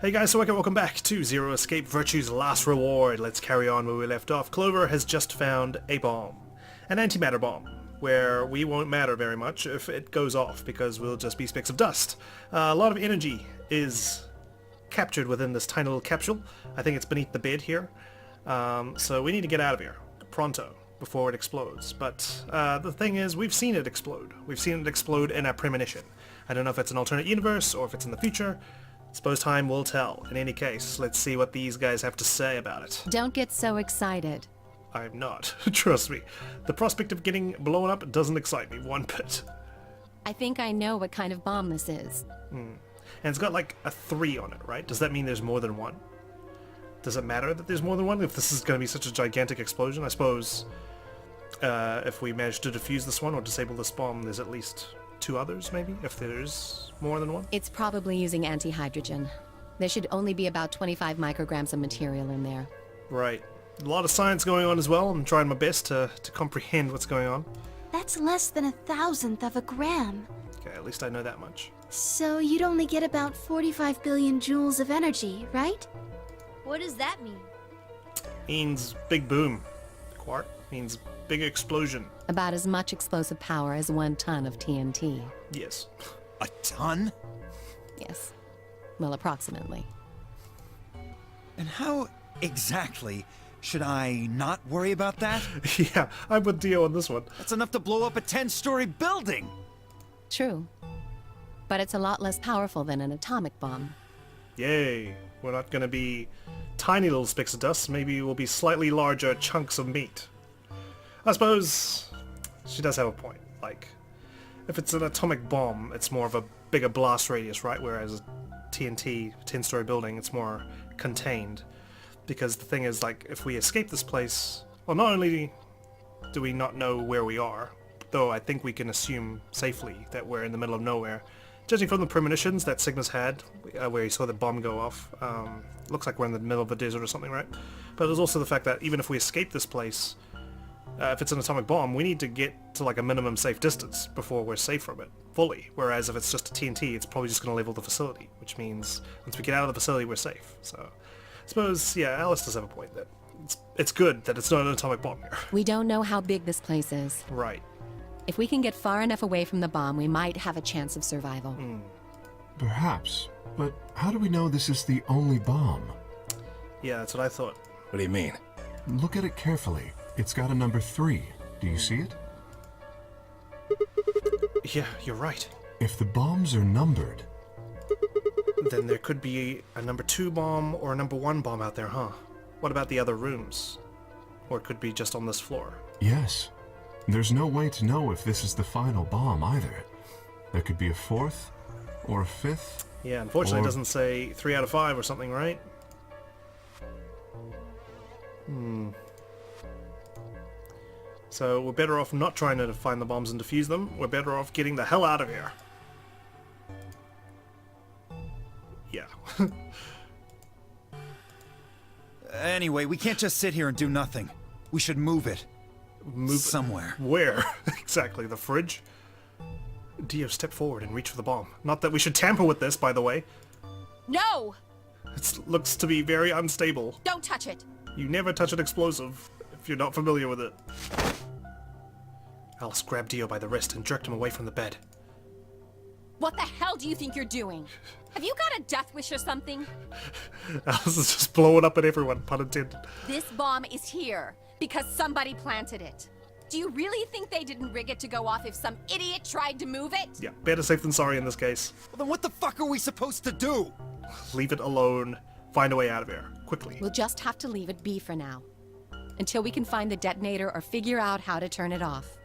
Hey guys, so welcome back to Zero Escape Virtue's Last Reward. Let's carry on where we left off. Clover has just found a bomb, an antimatter bomb, where we won't matter very much if it goes off because we'll just be specks of dust. A lot of energy is captured within this tiny little capsule. I think it's beneath the bed here. So we need to get out of here pronto before it explodes. But the thing is, we've seen it explode. We've seen it explode in a premonition. I don't know if it's an alternate universe or if it's in the future. Suppose time will tell. In any case, let's see what these guys have to say about it. Don't get so excited. I'm not. Trust me. The prospect of getting blown up doesn't excite me one bit. I think I know what kind of bomb this is. And it's got like a 3 on it, right? Does that mean there's more than one? Does it matter that there's more than one if this is going to be such a gigantic explosion? I suppose if we manage to defuse this one or disable this bomb, there's at least 2 others, maybe, if there's more than one? It's probably using anti-hydrogen. There should only be about 25 micrograms of material in there. Right. A lot of science going on as well. I'm trying my best to comprehend what's going on. That's less than 1,000th of a gram. Okay, at least I know that much. So you'd only get about 45 billion joules of energy, right? What does that mean? Means big boom. Quark means big explosion. About as much explosive power as 1 ton of TNT. Yes. A ton? Yes. Well, approximately. And how exactly should I not worry about that? Yeah, I'm with Dio on this one. That's enough to blow up a 10-story building! True. But it's a lot less powerful than an atomic bomb. Yay. We're not going to be tiny little specks of dust. Maybe we'll be slightly larger chunks of meat. I suppose she does have a point. Like, if it's an atomic bomb, it's more of a bigger blast radius, right? Whereas a TNT, 10-story building, it's more contained. Because the thing is, like, if we escape this place, well, not only do we not know where we are, though I think we can assume safely that we're in the middle of nowhere. Judging from the premonitions that Cygnus had, where he saw the bomb go off, looks like we're in the middle of a desert or something, right? But there's also the fact that even if we escape this place, if it's an atomic bomb, we need to get to like a minimum safe distance before we're safe from it, fully. Whereas if it's just a TNT, it's probably just going to level the facility, which means once we get out of the facility, we're safe. So I suppose, yeah, Alice does have a point that it's good that it's not an atomic bomb here. We don't know how big this place is. Right. If we can get far enough away from the bomb, we might have a chance of survival. Perhaps. But how do we know this is the only bomb? Yeah, that's what I thought. What do you mean? Look at it carefully. It's got a number 3. Do you see it? Yeah, you're right. If the bombs are numbered... Then there could be a number 2 bomb or a number 1 bomb out there, huh? What about the other rooms? Or it could be just on this floor. Yes. There's no way to know if this is the final bomb either. There could be a 4th or a 5th. Yeah, unfortunately it doesn't say 3 out of 5 or something, right? So we're better off not trying to find the bombs and defuse them. We're better off getting the hell out of here. Yeah. Anyway, we can't just sit here and do nothing. We should move it. Move somewhere. Where? Exactly, the fridge? Dio, step forward and reach for the bomb. Not that we should tamper with this, by the way. No! It looks to be very unstable. Don't touch it! You never touch an explosive if you're not familiar with it. Alice grabbed Dio by the wrist and jerked him away from the bed. What the hell do you think you're doing? Have you got a death wish or something? Alice is just blowing up at everyone, pun intended. This bomb is here because somebody planted it. Do you really think they didn't rig it to go off if some idiot tried to move it? Yeah, better safe than sorry in this case. Well, then what the fuck are we supposed to do? Leave it alone. Find a way out of here. Quickly. We'll just have to leave it be for now. Until we can find the detonator or figure out how to turn it off.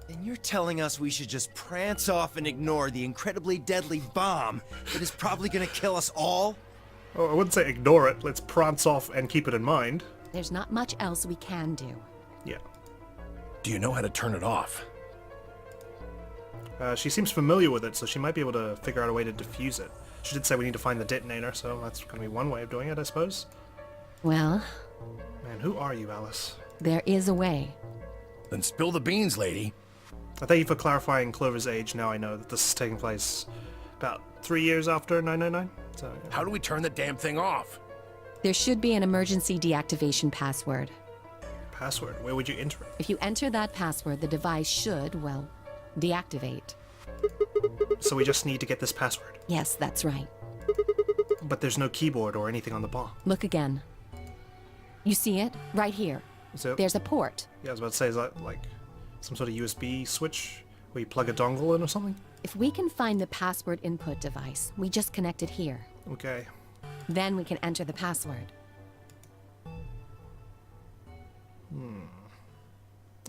And you're telling us we should just prance off and ignore the incredibly deadly bomb that is probably gonna kill us all? Oh, I wouldn't say ignore it. Let's prance off and keep it in mind. There's not much else we can do. Yeah. Do you know how to turn it off? She seems familiar with it, so she might be able to figure out a way to defuse it. She did say we need to find the detonator, so that's going to be one way of doing it, I suppose. Well, Man, who are you, Alice? there is a way. Then spill the beans, lady. Thank you for clarifying Clover's age. Now I know that this is taking place about 3 years after 999. So, yeah. How do we turn the damn thing off? There should be an emergency deactivation password. Password. Where would you enter it? If you enter that password, the device should, well, deactivate. So we just need to get this password. Yes, that's right. But there's no keyboard or anything on the bomb. Look again. You see it? Right here. So, There's a port. yeah, I was about to say, is that like some sort of USB switch where you plug a dongle in or something? If we can find the password input device, we just connect it here. Okay. Then we can enter the password.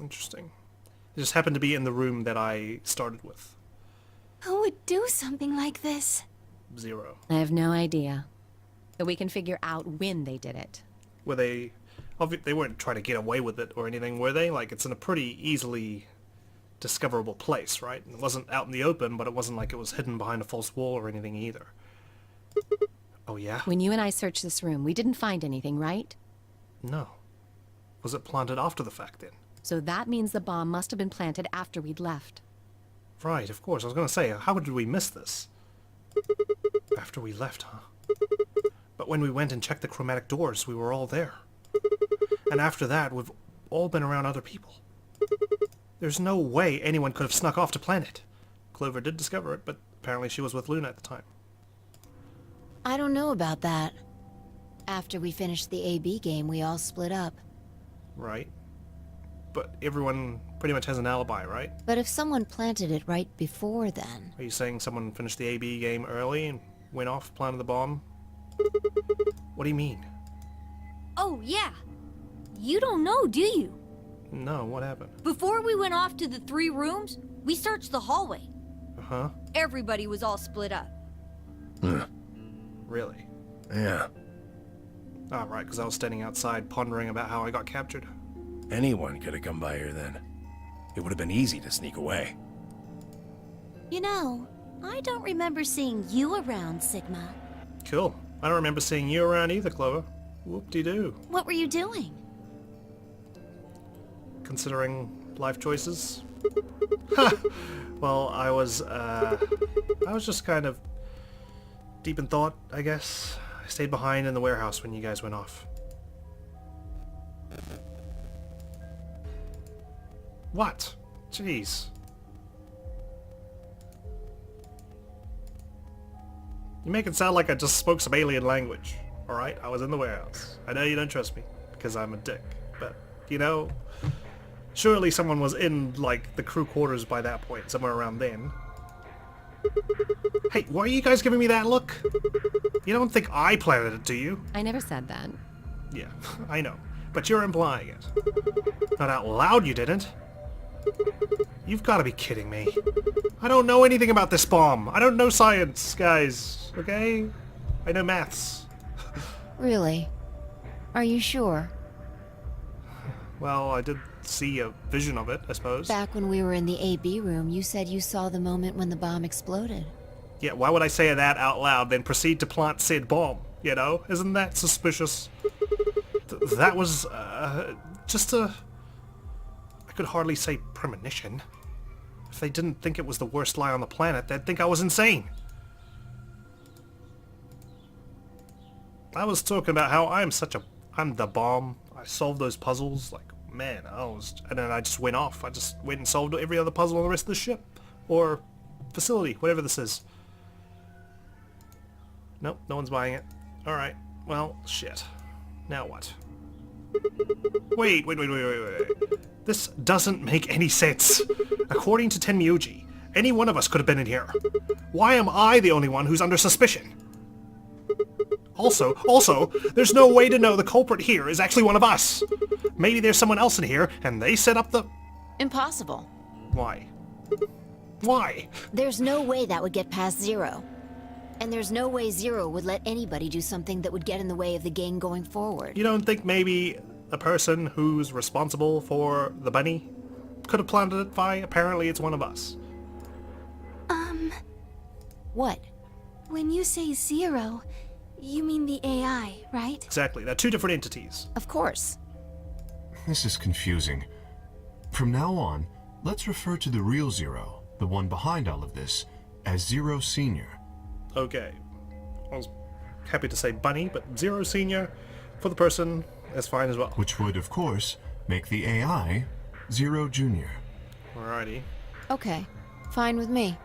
Interesting. It just happened to be in the room that I started with. Who would do something like this? 0. I have no idea. But we can figure out when they did it. Were they... They weren't trying to get away with it or anything, were they? Like, it's in a pretty easily discoverable place, right? It wasn't out in the open, but it wasn't like it was hidden behind a false wall or anything either. Oh, yeah? When you and I searched this room, we didn't find anything, right? No. Was it planted after the fact, then? So that means the bomb must have been planted after we'd left. Right, of course. I was going to say, how did we miss this? After we left, huh? But when we went and checked the chromatic doors, we were all there. And after that, we've all been around other people. There's no way anyone could have snuck off to plant it. Clover did discover it, but apparently she was with Luna at the time. I don't know about that. After we finished the AB game, we all split up. Right. But everyone pretty much has an alibi, right? But if someone planted it right before then... Are you saying someone finished the AB game early and went off, planted the bomb? What do you mean? Oh, yeah. You don't know, do you? No, what happened? Before we went off to the 3 rooms, we searched the hallway. Uh-huh. Everybody was all split up. Really? Yeah. Oh, right, because I was standing outside pondering about how I got captured. Anyone could have come by here then. It would have been easy to sneak away. You know, I don't remember seeing you around, Sigma. Cool. I don't remember seeing you around either, Clover. Whoop-de-doo. What were you doing? Considering life choices? Well, I was just kind of deep in thought, I guess. I stayed behind in the warehouse when you guys went off. What? Jeez. You make it sound like I just spoke some alien language. Alright, I was in the warehouse. I know you don't trust me, because I'm a dick. But, you know, surely someone was in, like, the crew quarters by that point, somewhere around then. Hey, why are you guys giving me that look? You don't think I planted it, do you? I never said that. Yeah, I know. But you're implying it. Not out loud you didn't. You've got to be kidding me. I don't know anything about this bomb. I don't know science, guys. Okay? I know maths. Really? Are you sure? Well, I did see a vision of it, I suppose. Back when we were in the AB room, you said you saw the moment when the bomb exploded. Yeah, why would I say that out loud, then proceed to plant said bomb? You know? Isn't that suspicious? That was, just a... I could hardly say premonition. If they didn't think it was the worst lie on the planet, they'd think I was insane. I was talking about how I'm the bomb. I solved those puzzles, like, man, and then I just went off. I just went and solved every other puzzle on the rest of the ship. Or facility, whatever this is. Nope, no one's buying it. Alright, well, shit. Now what? Wait. This doesn't make any sense. According to Tenmyuji, any one of us could have been in here. Why am I the only one who's under suspicion? Also, there's no way to know the culprit here is actually one of us. Maybe there's someone else in here, and they set up the... Impossible. Why? Why? There's no way that would get past Zero. And there's no way Zero would let anybody do something that would get in the way of the gang going forward. You don't think maybe the person who's responsible for the bunny could have planted it by? Apparently it's one of us. What? When you say Zero, you mean the AI, right? Exactly. They're two different entities. Of course. This is confusing. From now on, let's refer to the real Zero, the one behind all of this, as Zero Senior. Okay. I was happy to say Bunny, but Zero Senior for the person is fine as well. Which would, of course, make the AI Zero Junior. Alrighty. Okay, fine with me.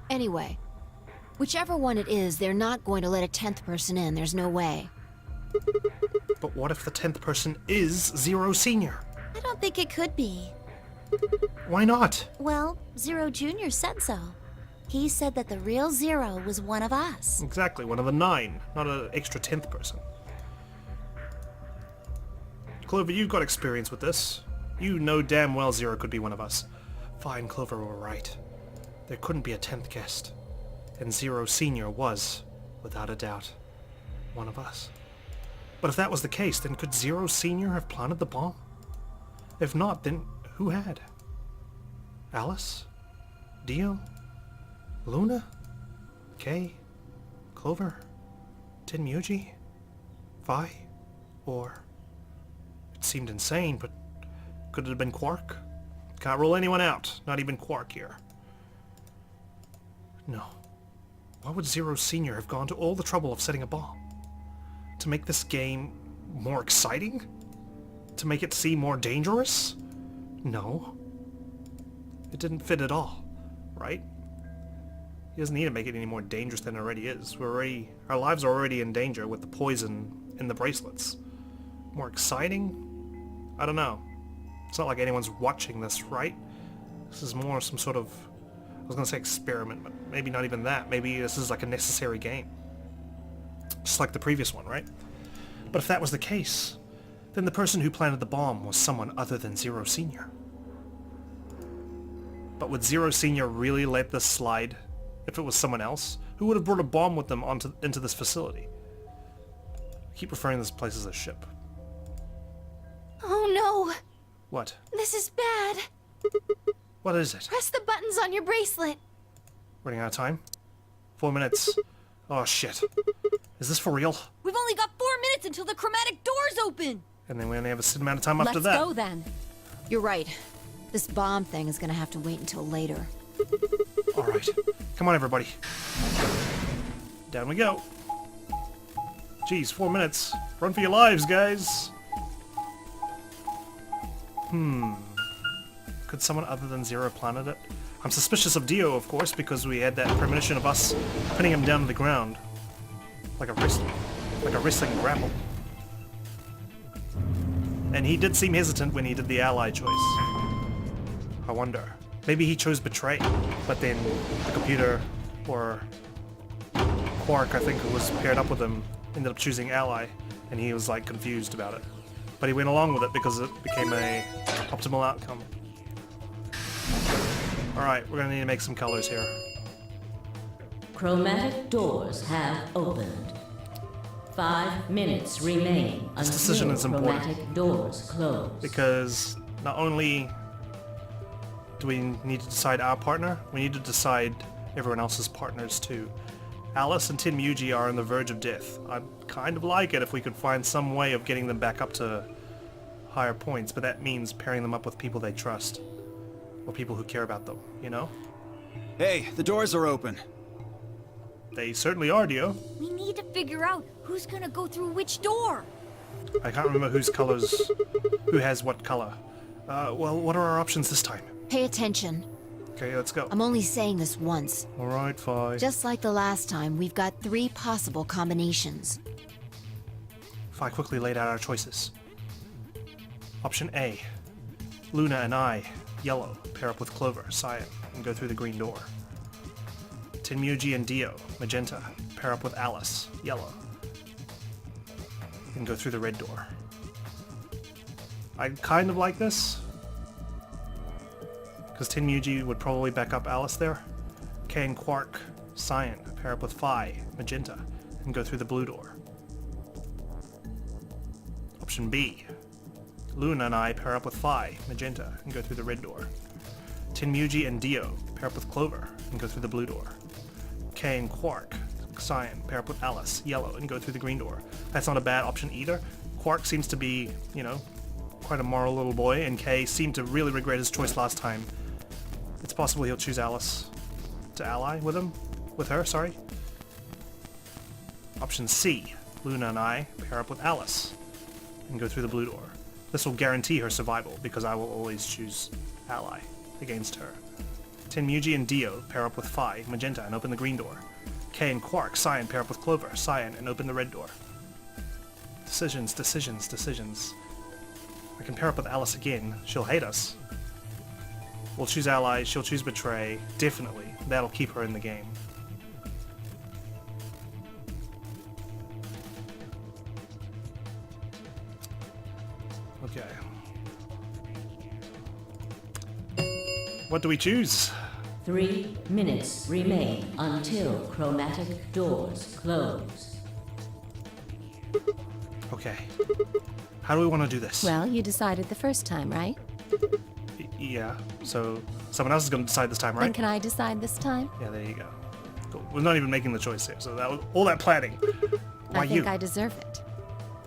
Anyway, whichever one it is, they're not going to let a 10th person in. There's no way. But what if the 10th person is Zero Senior? I don't think it could be. Why not? Well, Zero Jr. said so. He said that the real Zero was one of us. Exactly, one of the 9, not an extra 10th person. Clover, you've got experience with this. You know damn well Zero could be one of us. Fine, Clover were right. There couldn't be a 10th guest. And Zero Senior was, without a doubt, one of us. But if that was the case, then could Zero Senior have planted the bomb? If not, then who had? Alice? Dio? Luna? Kay? Clover? Tenmuji? Vi? Or... It seemed insane, but could it have been Quark? Can't rule anyone out, not even Quark here. No. Why would Zero Senior have gone to all the trouble of setting a bomb? To make this game more exciting? To make it seem more dangerous? No. It didn't fit at all, right? He doesn't need to make it any more dangerous than it already is. Our lives are already in danger with the poison in the bracelets. More exciting? I don't know. It's not like anyone's watching this, right? This is more some sort of, I was gonna say experiment, but maybe not even that. Maybe this is like a necessary game. Just like the previous one, right? But if that was the case, then the person who planted the bomb was someone other than Zero Senior. But would Zero Senior really let this slide if it was someone else? Who would have brought a bomb with them into this facility? I keep referring to this place as a ship. Oh no! What? This is bad. What is it? Press the buttons on your bracelet. Running out of time? 4 minutes. Oh shit. Is this for real? We've only got 4 minutes until the chromatic doors open! And then we only have a certain amount of time after Let's that. go then. You're right. This bomb thing is gonna have to wait until later. Alright. Come on, everybody. Down we go. Jeez, 4 minutes. Run for your lives, guys. Could someone other than Zero planet it? I'm suspicious of Dio, of course, because we had that premonition of us pinning him down to the ground. Like a wrestling grapple. And he did seem hesitant when he did the ally choice. I wonder. Maybe he chose Betray, but then the computer, or Quark, I think, who was paired up with him, ended up choosing ally, and he was like confused about it. But he went along with it because it became a optimal outcome. Alright, we're gonna need to make some colors here. Chromatic doors have opened. 5 minutes remain This decision until is important. chromatic doors close. Because not only do we need to decide our partner, we need to decide everyone else's partners too. Alice and Tenmuji are on the verge of death. I'd kind of like it if we could find some way of getting them back up to higher points, but that means pairing them up with people they trust. Or people who care about them, you know? Hey, the doors are open. They certainly are, Dio. We need to figure out who's gonna go through which door. I can't remember who has what color. Well, what are our options this time? Pay attention. Okay, let's go. I'm only saying this once. Alright, fine. Just like the last time, we've got 3 possible combinations. Fi quickly laid out our choices. Option A. Luna and I, yellow, pair up with Clover, cyan, and go through the green door. Tenmuji and Dio, magenta, pair up with Alice, yellow, and go through the red door. I kind of like this, because Tenmuji would probably back up Alice there. Kay and Quark, cyan, pair up with Phi, magenta, and go through the blue door. Option B. Luna and I pair up with Phi, magenta, and go through the red door. Tenmuji and Dio pair up with Clover and go through the blue door. Kay and Quark, cyan, pair up with Alice, yellow, and go through the green door. That's not a bad option either. Quark seems to be, you know, quite a moral little boy, and Kay seemed to really regret his choice last time. It's possible he'll choose Alice to ally with her, sorry. Option C, Luna and I pair up with Alice and go through the blue door. This will guarantee her survival because I will always choose ally against her. Tenmuji and Dio pair up with Phi, Magenta, and open the green door. Kay and Quark, Cyan, pair up with Clover, Cyan, and open the red door. Decisions, decisions, decisions. I can pair up with Alice again. She'll hate us. We'll choose ally, she'll choose betray. Definitely. That'll keep her in the game. Okay. What do we choose? 3 minutes remain until chromatic doors close. Okay. How do we want to do this? Well, you decided the first time, right? Yeah. So someone else is going to decide this time, right? Then can I decide this time? Yeah, there you go. Cool. We're not even making the choice here, so that was all that planning. Why I think you? I deserve it.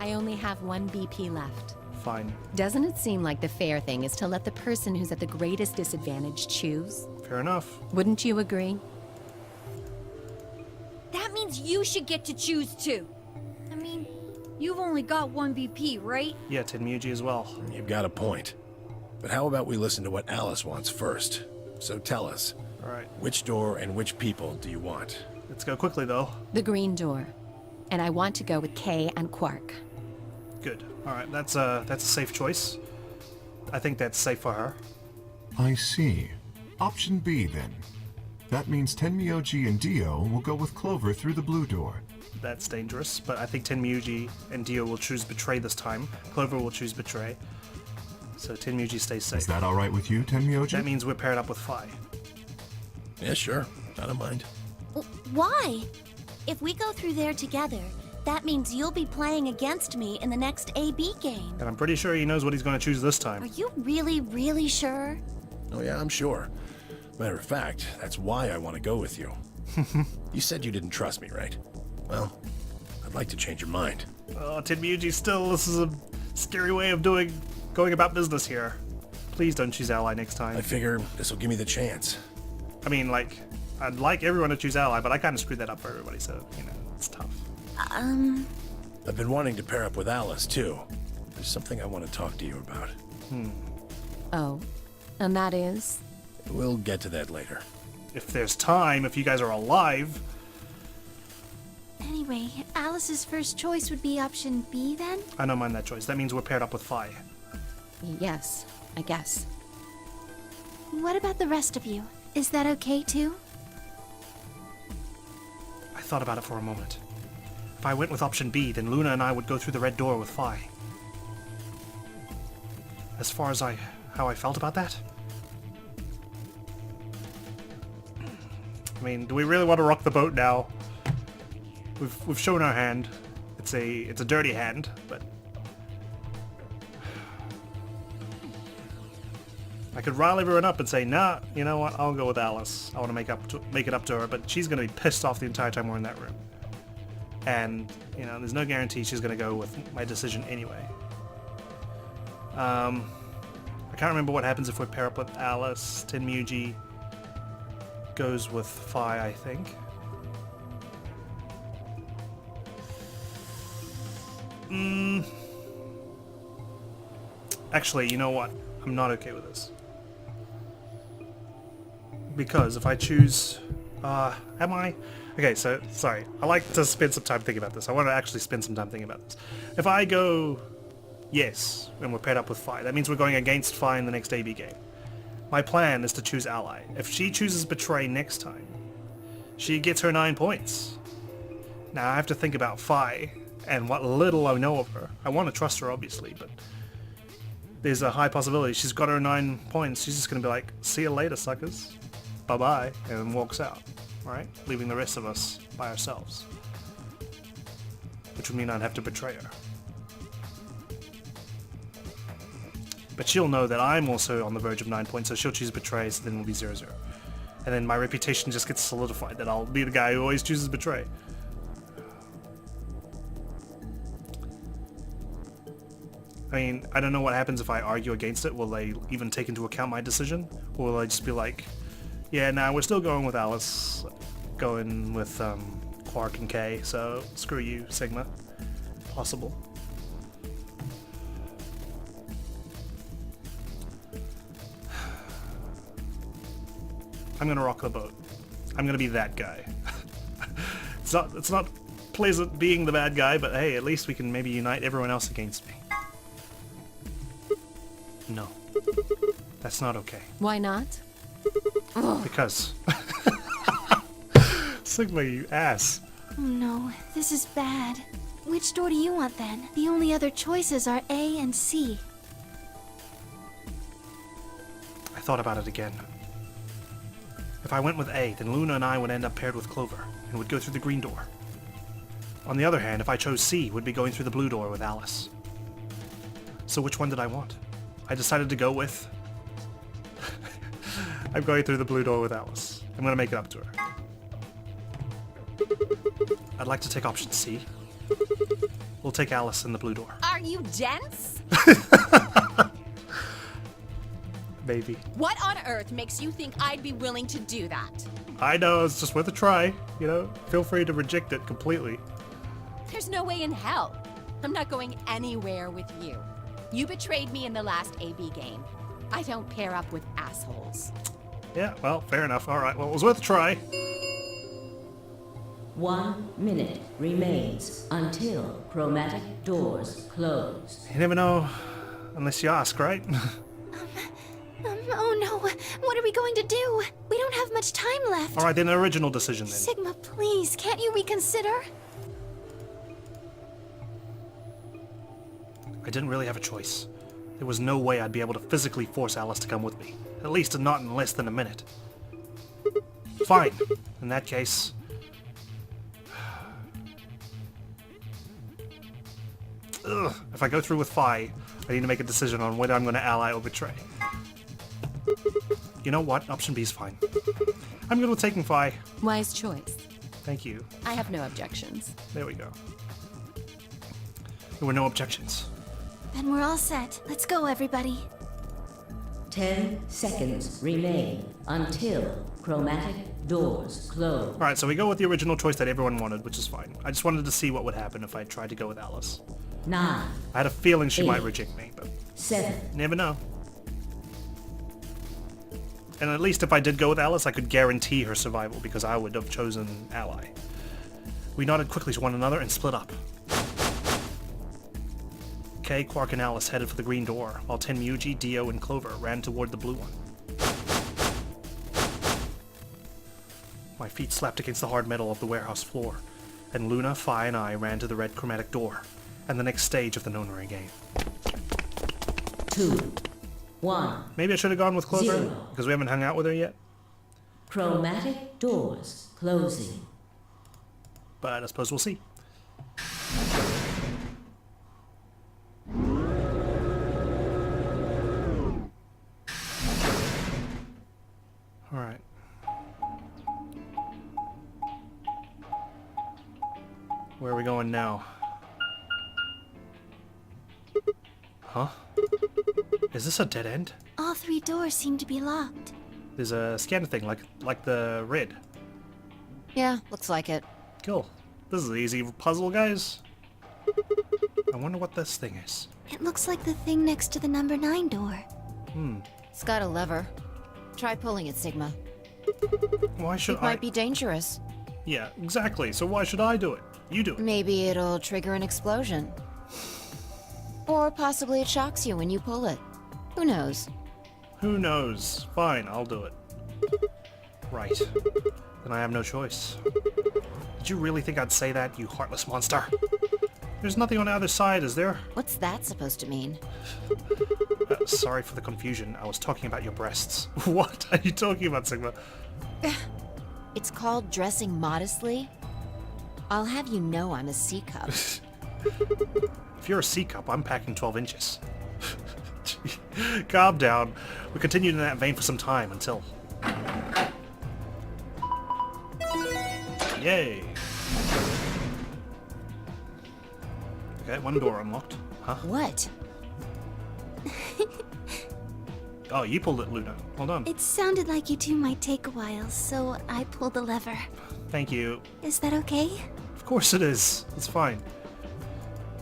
I only have 1 BP left. Fine. Doesn't it seem like the fair thing is to let the person who's at the greatest disadvantage choose? Fair enough. Wouldn't you agree? That means you should get to choose too. I mean, you've only got 1 BP, right? Yeah, Tenmuji as well. You've got a point. But how about we listen to what Alice wants first? So tell us, Alright. which door and which people do you want? Let's go quickly, though. The green door. And I want to go with Kay and Quark. Good. Alright, that's a safe choice. I think that's safe for her. I see. Option B, then. That means Tenmyoji and Dio will go with Clover through the blue door. That's dangerous, but I think Tenmuji and Dio will choose Betray this time. Clover will choose Betray. So Tenmuji stays safe. Is that alright with you, Tenmyoji? That means we're paired up with Phi. Yeah, sure. I don't mind. Why? If we go through there together, that means you'll be playing against me in the next AB game. And I'm pretty sure he knows what he's going to choose this time. Are you really, really sure? Oh yeah, I'm sure. Matter of fact, that's why I want to go with you. You said you didn't trust me, right? Well, I'd like to change your mind. Oh, Tenmuji, still, this is a scary way of going about business here. Please don't choose ally next time. I figure this will give me the chance. I mean, like, I'd like everyone to choose ally, but I kind of screwed that up for everybody, so, you know, it's tough. I've been wanting to pair up with Alice, too. There's something I want to talk to you about. Oh. And that is? We'll get to that later. If there's time, if you guys are alive. Anyway, Alice's first choice would be option B then? I don't mind that choice. That means we're paired up with Phi. Yes, I guess. What about the rest of you? Is that okay too? I thought about it for a moment. If I went with option B, then Luna and I would go through the red door with Phi. As far as how I felt about that? I mean, do we really want to rock the boat now? We've shown our hand. It's a dirty hand, but I could rile everyone up and say, nah, you know what? I'll go with Alice. I want to make it up to her, but she's going to be pissed off the entire time we're in that room. And you know, there's no guarantee she's going to go with my decision anyway. I can't remember what happens if we pair up with Alice. Tenmuji goes with Phi, I think. Actually, you know what? I'm not okay with this. Because if I choose... am I? Okay, so, sorry. I like to spend some time thinking about this. I want to actually spend some time thinking about this. If I go yes, and we're paired up with Phi, that means we're going against Phi in the next AB game. My plan is to choose ally. If she chooses Betray next time, she gets her 9 points. Now I have to think about Phi and what little I know of her. I want to trust her, obviously, but there's a high possibility she's got her 9 points. She's just going to be like, see you later, suckers. Bye-bye, and then walks out, right? Leaving the rest of us by ourselves. Which would mean I'd have to betray her. But she'll know that I'm also on the verge of 9 points, so she'll choose Betray, so then we'll be 0-0. And then my reputation just gets solidified, that I'll be the guy who always chooses Betray. I mean, I don't know what happens if I argue against it. Will they even take into account my decision? Or will they just be like, yeah, nah, we're still going with Alice, going with Quark and K, so screw you, Sigma. Possible. I'm gonna rock the boat. I'm gonna be that guy. It's not pleasant being the bad guy, but hey, at least we can maybe unite everyone else against me. No. That's not okay. Why not? Because... Sigma, you ass. Oh no, this is bad. Which door do you want then? The only other choices are A and C. I thought about it again. If I went with A, then Luna and I would end up paired with Clover, and would go through the green door. On the other hand, if I chose C, would be going through the blue door with Alice. So which one did I want? I decided to go with... I'm going through the blue door with Alice. I'm gonna make it up to her. I'd like to take option C. We'll take Alice in the blue door. Are you dense? Maybe. What on earth makes you think I'd be willing to do that? I know, it's just worth a try. You know, feel free to reject it completely. There's no way in hell. I'm not going anywhere with you. You betrayed me in the last AB game. I don't pair up with assholes. Yeah, well, fair enough. Alright, well, it was worth a try. 1 minute remains until chromatic doors close. You never know unless you ask, right? Oh no, what are we going to do? We don't have much time left. Alright, then original decision then. Sigma, please, can't you reconsider? I didn't really have a choice. There was no way I'd be able to physically force Alice to come with me. At least not in less than a minute. Fine. In that case... Ugh. If I go through with Phi, I need to make a decision on whether I'm going to ally or betray. You know what? Option B is fine. I'm good with taking Phi. Wise choice. Thank you. I have no objections. There we go. There were no objections. Then we're all set. Let's go, everybody. 10 seconds remain until chromatic doors close. Alright, so we go with the original choice that everyone wanted, which is fine. I just wanted to see what would happen if I tried to go with Alice. 9. I had a feeling she 8, might reject me, but 7. Never know. And at least if I did go with Alice, I could guarantee her survival because I would have chosen ally. We nodded quickly to one another and split up. Kay, Quark, and Alice headed for the green door, while Tenmuji, Dio, and Clover ran toward the blue one. My feet slapped against the hard metal of the warehouse floor, and Luna, Phi, and I ran to the red chromatic door, and the next stage of the Nonary game. 2, 1. Maybe I should have gone with Clover, 0. because we haven't hung out with her yet. Chromatic doors closing. But I suppose we'll see. Alright. Where are we going now? Huh? Is this a dead end? All 3 doors seem to be locked. There's a scanner thing, like the red. Yeah, looks like it. Cool. This is an easy puzzle, guys. I wonder what this thing is. It looks like the thing next to the number 9 door. It's got a lever. Try pulling it, Sigma. Why should It might be dangerous. Yeah, exactly. So why should I do it? You do it. Maybe it'll trigger an explosion. Or possibly it shocks you when you pull it. Who knows? Who knows? Fine, I'll do it. Right. Then I have no choice. Did you really think I'd say that, you heartless monster? There's nothing on the other side, is there? What's that supposed to mean? Sorry for the confusion. I was talking about your breasts. What are you talking about, Sigma? It's called dressing modestly. I'll have you know I'm a C cup. If you're a C cup, I'm packing 12 inches. Calm down. We continued in that vein for some time until... Yay! Okay, one door unlocked. Huh? What? Oh, you pulled it, Luna. Hold on. It sounded like you two might take a while, so I pulled the lever. Thank you. Is that okay? Of course it is. It's fine.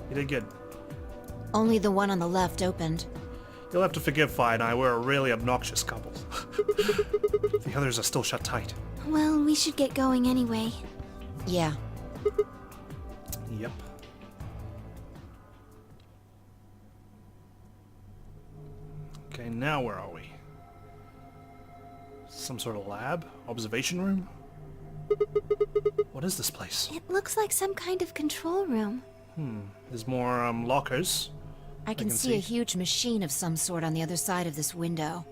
You did good. Only the one on the left opened. You'll have to forgive Fi and I. We're a really obnoxious couple. The others are still shut tight. Well, we should get going anyway. Yeah. Yep. Okay, now where are we? Some sort of lab? Observation room? What is this place? It looks like some kind of control room. There's more lockers. I can see a huge machine of some sort on the other side of this window.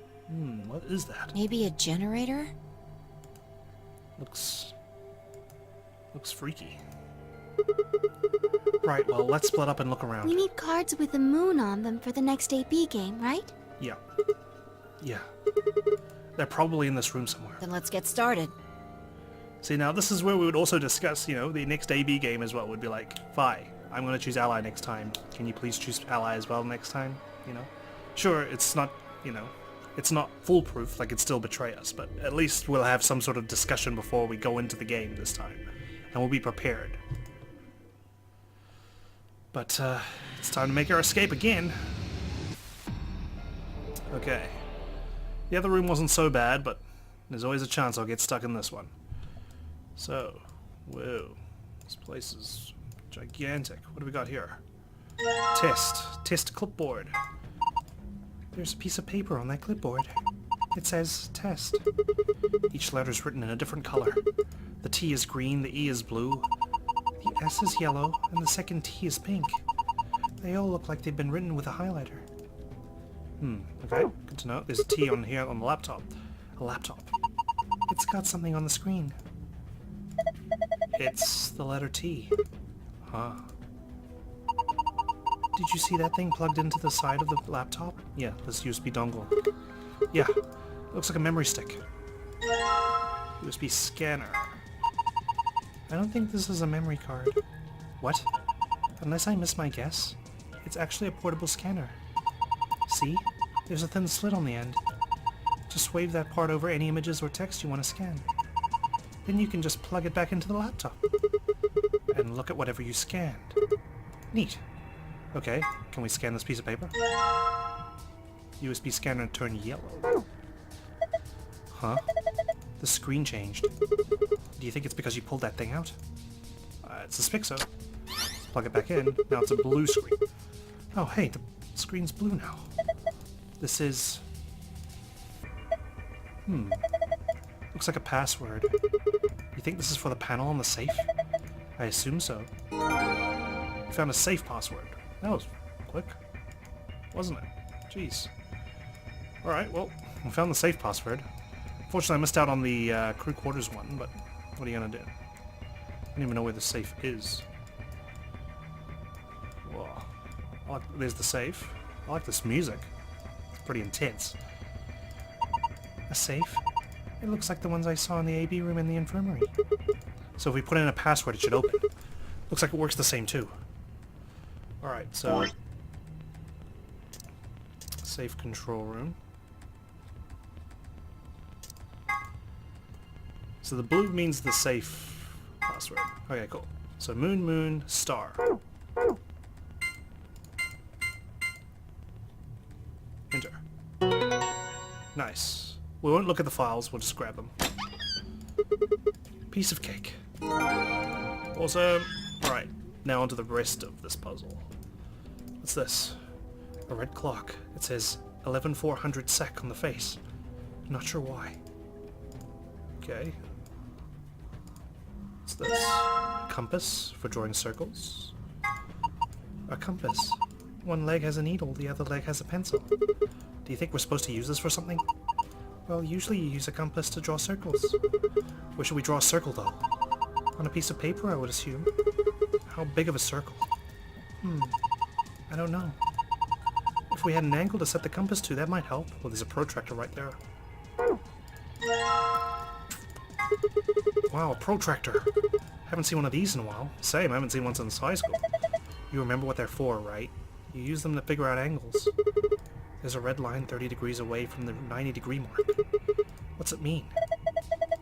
What is that? Maybe a generator? Looks freaky. Right, well, let's split up and look around. We need cards with a moon on them for the next AB game, right? Yeah. Yeah. They're probably in this room somewhere. Then let's get started. See, now this is where we would also discuss, you know, the next AB game as well. Would be like, Fi, I'm going to choose Ally next time. Can you please choose Ally as well next time? You know? Sure, it's not, you know, it's not foolproof, like it'd still betray us, but at least we'll have some sort of discussion before we go into the game this time. And we'll be prepared. But, it's time to make our escape again. Okay. The other room wasn't so bad, but there's always a chance I'll get stuck in this one. So, whoa. This place is gigantic. What do we got here? Test clipboard. There's a piece of paper on that clipboard. It says test. Each letter is written in a different color. The T is green, the E is blue, the S is yellow, and the second T is pink. They all look like they've been written with a highlighter. Okay, good to know. There's a T on here on the laptop. A laptop. It's got something on the screen. It's the letter T. Huh. Did you see that thing plugged into the side of the laptop? Yeah, this USB dongle. Yeah, looks like a memory stick. USB scanner. I don't think this is a memory card. What? Unless I missed my guess, it's actually a portable scanner. See? There's a thin slit on the end. Just wave that part over any images or text you want to scan. Then you can just plug it back into the laptop. And look at whatever you scanned. Neat. Okay, can we scan this piece of paper? USB scanner turned yellow. Huh? The screen changed. Do you think it's because you pulled that thing out? I suspect so. Plug it back in. Now it's a blue screen. Oh, hey, the screen's blue now. This is... Looks like a password. You think this is for the panel on the safe? I assume so. We found a safe password. That was quick, wasn't it? Jeez. Alright, well, we found the safe password. Unfortunately, I missed out on the crew quarters one, but what are you gonna do? I don't even know where the safe is. Whoa. There's the safe. I like this music. It's pretty intense. A safe? It looks like the ones I saw in the AB room in the infirmary. So if we put in a password, it should open. Looks like it works the same too. Alright, so... safe control room. So the blue means the safe password. Okay, cool. So moon, moon, star. Enter. Nice. We won't look at the files, we'll just grab them. Piece of cake. Awesome. Alright, now onto the rest of this puzzle. What's this? A red clock. It says 11,400 sec on the face. Not sure why. Okay. What's this? Compass for drawing circles. A compass. One leg has a needle, the other leg has a pencil. Do you think we're supposed to use this for something? Well, usually you use a compass to draw circles. Where should we draw a circle, though? On a piece of paper, I would assume. How big of a circle? I don't know. If we had an angle to set the compass to, that might help. Well, there's a protractor right there. Wow, a protractor. Haven't seen one of these in a while. Same, I haven't seen one since high school. You remember what they're for, right? You use them to figure out angles. There's a red line 30 degrees away from the 90-degree mark. What's it mean?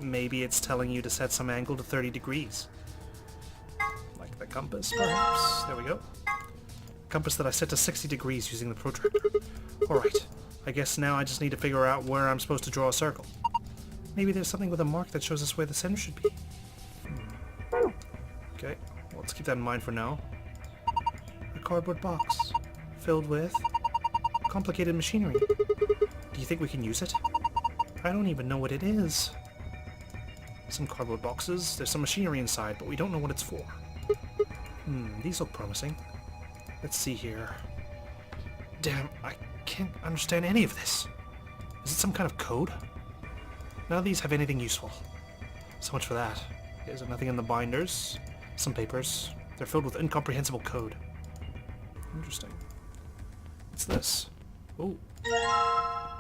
maybe it's telling you to set some angle to 30 degrees. Like the compass, perhaps? There we go. Compass that I set to 60 degrees using the protractor. Alright, I guess now I just need to figure out where I'm supposed to draw a circle. Maybe there's something with a mark that shows us where the center should be. Okay, well, let's keep that in mind for now. A cardboard box filled with complicated machinery. Do you think we can use it? I don't even know what it is. Some cardboard boxes, there's some machinery inside, but we don't know what it's for. These look promising. Let's see here. Damn, I can't understand any of this. Is it some kind of code? None of these have anything useful. So much for that. Is there nothing in the binders? Some papers. They're filled with incomprehensible code. Interesting. What's this? Oh.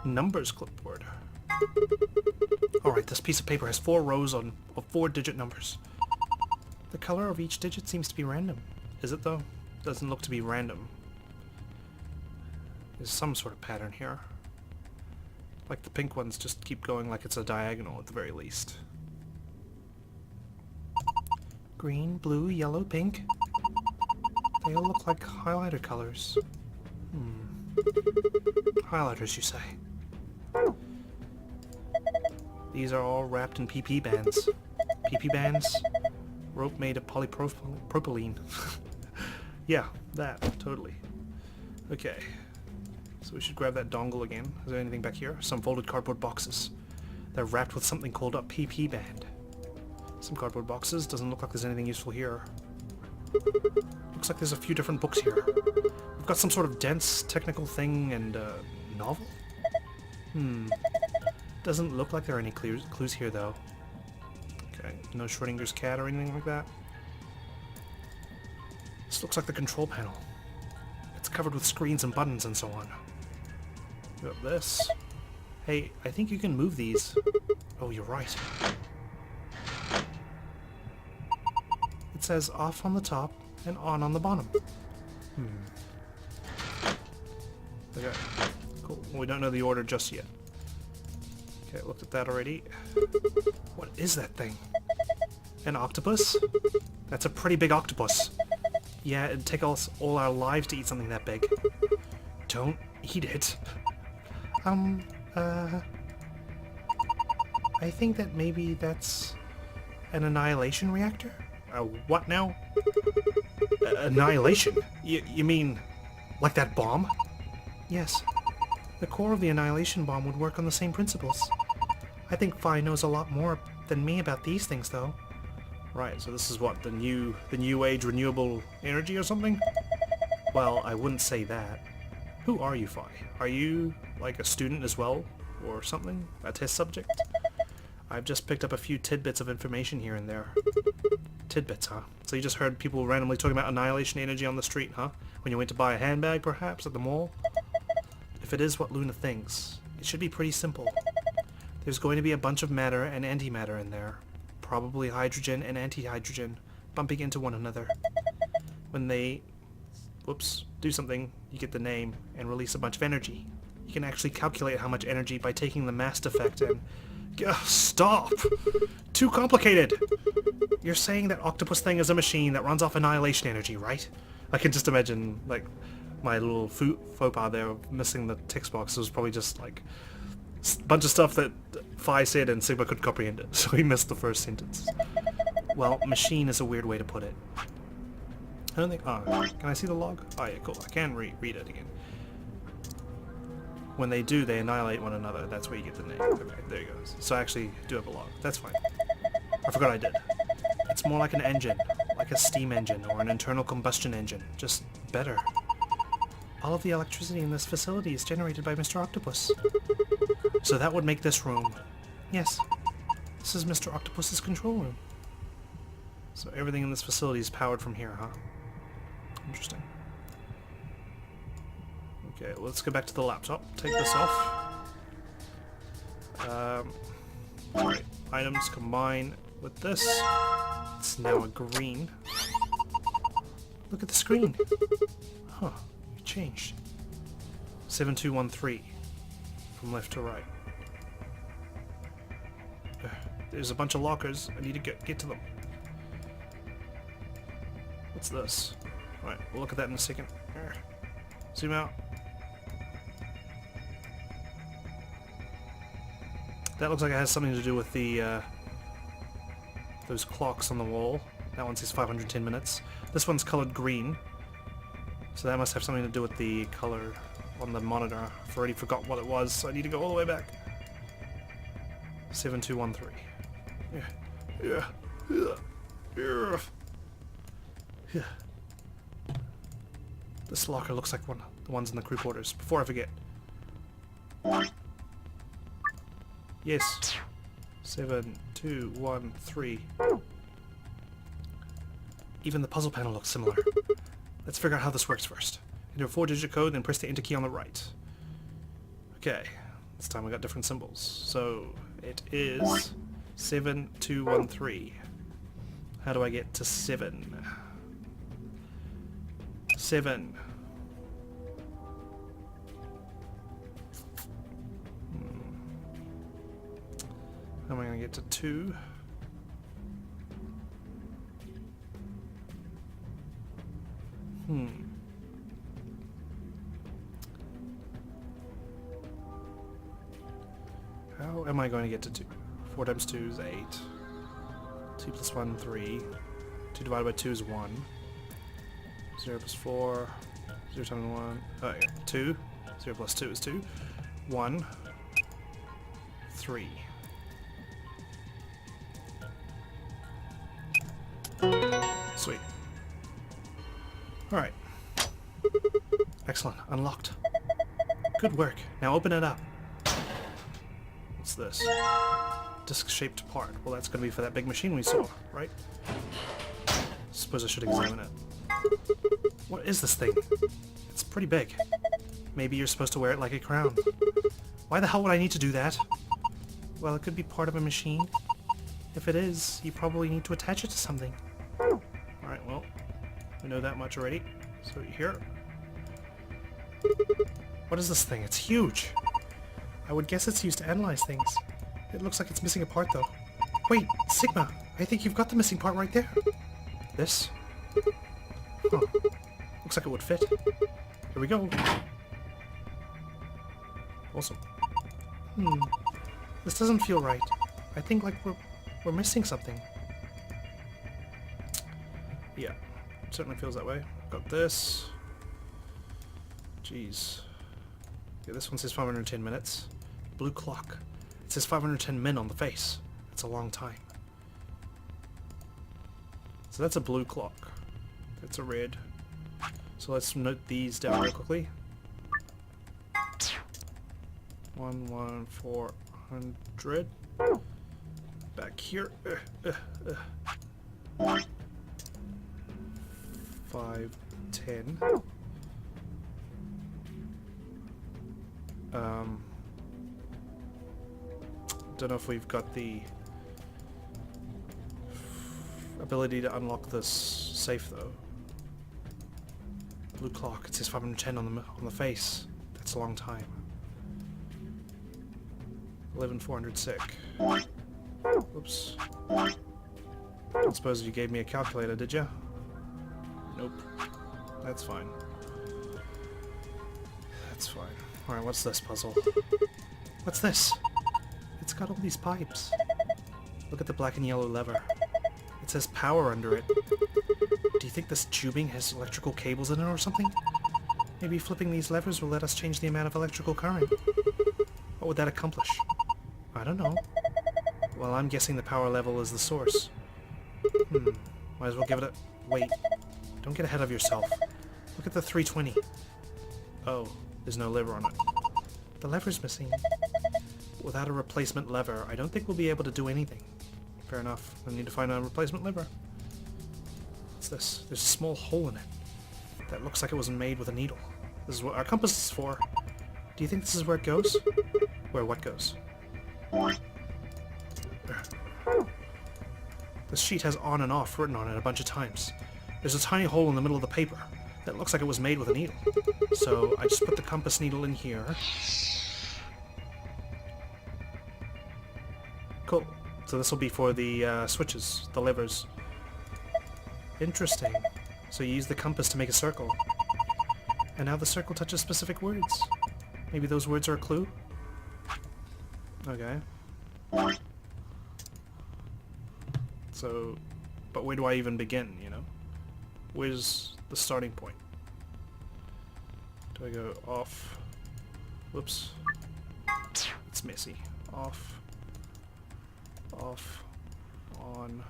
Numbers clipboard. Alright, this piece of paper has 4 rows of 4-digit numbers. The color of each digit seems to be random. Is it though? Doesn't look to be random. There's some sort of pattern here. Like the pink ones just keep going like it's a diagonal at the very least. Green, blue, yellow, pink. They all look like highlighter colors. Highlighters, you say? These are all wrapped in PP bands. PP bands? Rope made of polypropylene. Yeah, that, totally. Okay. So we should grab that dongle again. Is there anything back here? Some folded cardboard boxes. They're wrapped with something called a PP band. Some cardboard boxes. Doesn't look like there's anything useful here. Looks like there's a few different books here. We've got some sort of dense technical thing and novel? Doesn't look like there are any clues here though. Okay, no Schrodinger's cat or anything like that. This looks like the control panel. It's covered with screens and buttons and so on. We got this. Hey, I think you can move these. Oh, you're right. It says off on the top and on the bottom. Okay, cool. We don't know the order just yet. Okay, looked at that already. What is that thing? An octopus? That's a pretty big octopus. Yeah, it'd take us all our lives to eat something that big. Don't eat it. I think that maybe that's an annihilation reactor? What now? Annihilation? You mean like that bomb? Yes. The core of the annihilation bomb would work on the same principles. I think Phi knows a lot more than me about these things, though. Right, so this is what, the new age renewable energy or something? Well, I wouldn't say that. Who are you, Phi? Are you, like, a student as well? Or something? A test subject? I've just picked up a few tidbits of information here and there. Tidbits, huh? So you just heard people randomly talking about annihilation energy on the street, huh? When you went to buy a handbag, perhaps, at the mall? If it is what Luna thinks, it should be pretty simple. There's going to be a bunch of matter and antimatter in there. Probably hydrogen and antihydrogen bumping into one another. When they, do something, you get the name and release a bunch of energy. You can actually calculate how much energy by taking the mass effect and... Stop! Too complicated! You're saying that octopus thing is a machine that runs off annihilation energy, right? I can just imagine, like, my little faux pas there of missing the text box. It was probably just, like, a bunch of stuff that Phi said and Sigma couldn't comprehend it, so he missed the first sentence. Well, machine is a weird way to put it. I don't think... Oh, can I see the log? Oh yeah, cool. I can read it again. When they do, they annihilate one another. That's where you get the name. Okay, there you go. So I actually do have a log. That's fine. I forgot I did. It's more like an engine. Like a steam engine or an internal combustion engine. Just better. All of the electricity in this facility is generated by Mr. Octopus. So that would make this room. Yes. This is Mr. Octopus's control room. So everything in this facility is powered from here, huh? Interesting. Okay, well, let's go back to the laptop. Take this off. Alright, items combine with this. It's now a green. Look at the screen. Huh, it changed. 7213 from left to right. There's a bunch of lockers. I need to get to them. What's this? Alright, we'll look at that in a second. Zoom out. That looks like it has something to do with the those clocks on the wall. That one says 510 minutes. This one's colored green. So that must have something to do with the color on the monitor. I've already forgot what it was, so I need to go all the way back. 7213. Yeah. This locker looks like the ones in the crew quarters. Before I forget. Yes. 7213. Even the puzzle panel looks similar. Let's figure out how this works first. Enter a 4-digit code, then press the enter key on the right. Okay. This time we got different symbols. So it is 7213. How do I get to 7? 7. How am I going to get to 2? How am I going to get to 2? 4 times 2 is 8. 2 plus 1, 3. 2 divided by 2 is 1. 0 plus 4. 0 times 1. Oh, yeah. 2. 0 plus 2 is 2. 1. 3. Sweet. Alright. Excellent. Unlocked. Good work. Now open it up. What's this? Disc-shaped part. Well, that's going to be for that big machine we saw, right? Suppose I should examine it. What is this thing? It's pretty big. Maybe you're supposed to wear it like a crown. Why the hell would I need to do that? Well, it could be part of a machine. If it is, you probably need to attach it to something. Alright, well, we know that much already. So here. What is this thing? It's huge! I would guess it's used to analyze things. It looks like it's missing a part, though. Wait, Sigma! I think you've got the missing part right there. This? Huh. Looks like it would fit. Here we go. Awesome. This doesn't feel right. I think like we're missing something. Yeah, certainly feels that way. Got this. Jeez. Yeah, this one says 510 minutes. Blue clock. It says 510 min on the face. That's a long time. So that's a blue clock. That's a red. So let's note these down real quickly. 11400. Back here. 510. Don't know if we've got the ability to unlock this safe though. Blue clock. It says 510 on the face. That's a long time. 11400 sick. Oops. Don't suppose you gave me a calculator, did you? Nope. That's fine. That's fine. Alright, what's this puzzle? What's this? It's got all these pipes. Look at the black and yellow lever. It says power under it. Do you think this tubing has electrical cables in it or something? Maybe flipping these levers will let us change the amount of electrical current. What would that accomplish? I don't know. Well, I'm guessing the power level is the source. Might as well give it a... Wait. Don't get ahead of yourself. Look at the 320. Oh, there's no lever on it. The lever's missing. Without a replacement lever, I don't think we'll be able to do anything. Fair enough. I need to find a replacement lever. What's this? There's a small hole in it. That looks like it was made with a needle. This is what our compass is for. Do you think this is where it goes? Where what goes? This sheet has on and off written on it a bunch of times. There's a tiny hole in the middle of the paper that looks like it was made with a needle. So I just put the compass needle in here. Cool. So this will be for the switches, the levers. Interesting. So you use the compass to make a circle. And now the circle touches specific words. Maybe those words are a clue? Okay. So, but where do I even begin, you know? Where's the starting point? Do I go off? Whoops. It's messy. Off. Off. On.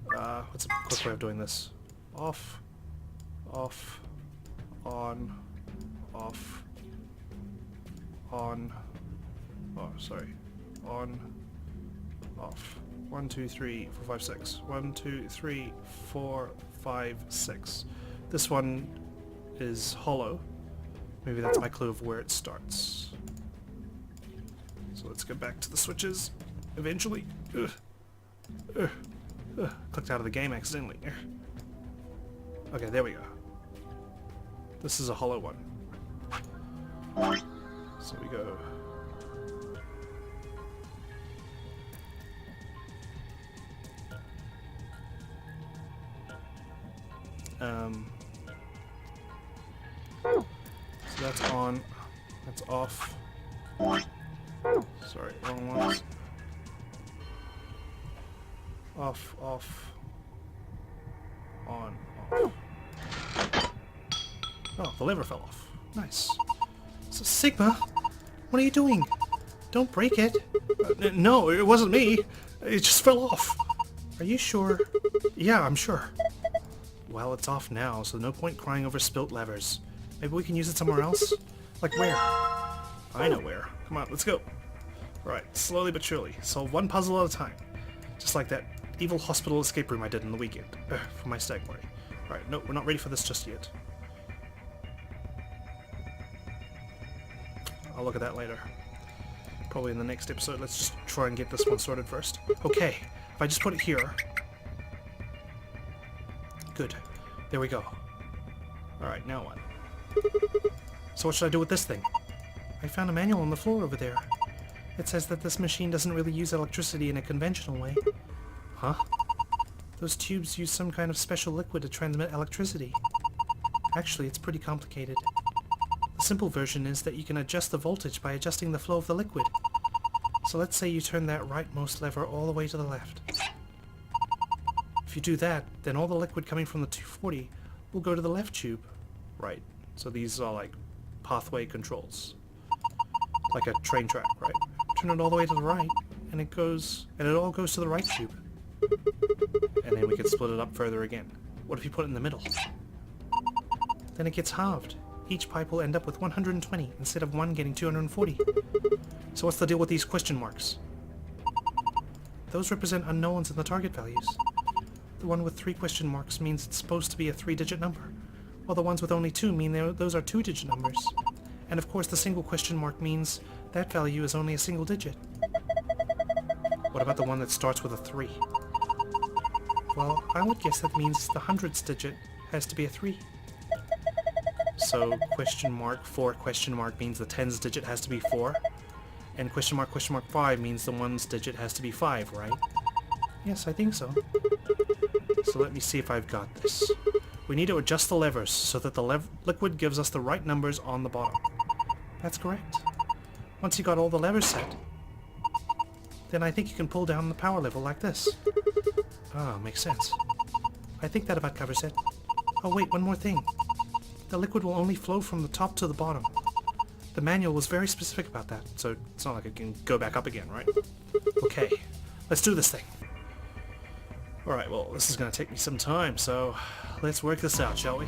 What's a quick way of doing this? Off. Off. On. Off. On. Oh, sorry. On. Off. 1, 2, 3, 4, 5, 6. 1, 2, 3, 4, 5, 6. This one is hollow. Maybe that's my clue of where it starts. So let's go back to the switches. Eventually. Clicked out of the game accidentally. Okay, there we go. This is a hollow one. So we go... so that's on, that's off. Sorry, wrong ones. Off, off, on, off. Oh, the lever fell off. Nice. So Sigma, what are you doing? Don't break it. No, it wasn't me. It just fell off. Are you sure? Yeah, I'm sure. Well, it's off now, so no point crying over spilt levers. Maybe we can use it somewhere else? Like where? I know where. Come on, let's go. Alright, slowly but surely. Solve one puzzle at a time. Just like that evil hospital escape room I did in the weekend. For my stag party. Alright, no, we're not ready for this just yet. I'll look at that later. Probably in the next episode. Let's just try and get this one sorted first. Okay, if I just put it here... Good. There we go. Alright, now what? So what should I do with this thing? I found a manual on the floor over there. It says that this machine doesn't really use electricity in a conventional way. Huh? Those tubes use some kind of special liquid to transmit electricity. Actually, it's pretty complicated. The simple version is that you can adjust the voltage by adjusting the flow of the liquid. So let's say you turn that rightmost lever all the way to the left. If you do that, then all the liquid coming from the 240 will go to the left tube. Right. So these are like pathway controls. Like a train track, right? Turn it all the way to the right, and it all goes to the right tube. And then we can split it up further again. What if you put it in the middle? Then it gets halved. Each pipe will end up with 120 instead of one getting 240. So what's the deal with these question marks? Those represent unknowns in the target values. The one with 3 question marks means it's supposed to be a 3-digit number, while the ones with only 2 mean those are 2-digit numbers. And of course the single question mark means that value is only a single digit. What about the one that starts with a 3? Well, I would guess that means the hundredths digit has to be a 3. So question mark 4 question mark means the tens digit has to be 4. And question mark 5 means the ones digit has to be 5, right? Yes, I think so. So let me see if I've got this. We need to adjust the levers so that the liquid gives us the right numbers on the bottom. That's correct. Once you got all the levers set, then I think you can pull down the power level like this. Ah, makes sense. I think that about covers it. Oh wait, one more thing. The liquid will only flow from the top to the bottom. The manual was very specific about that, so it's not like it can go back up again, right? Okay, let's do this thing. Alright, well, this is going to take me some time, so let's work this out, shall we?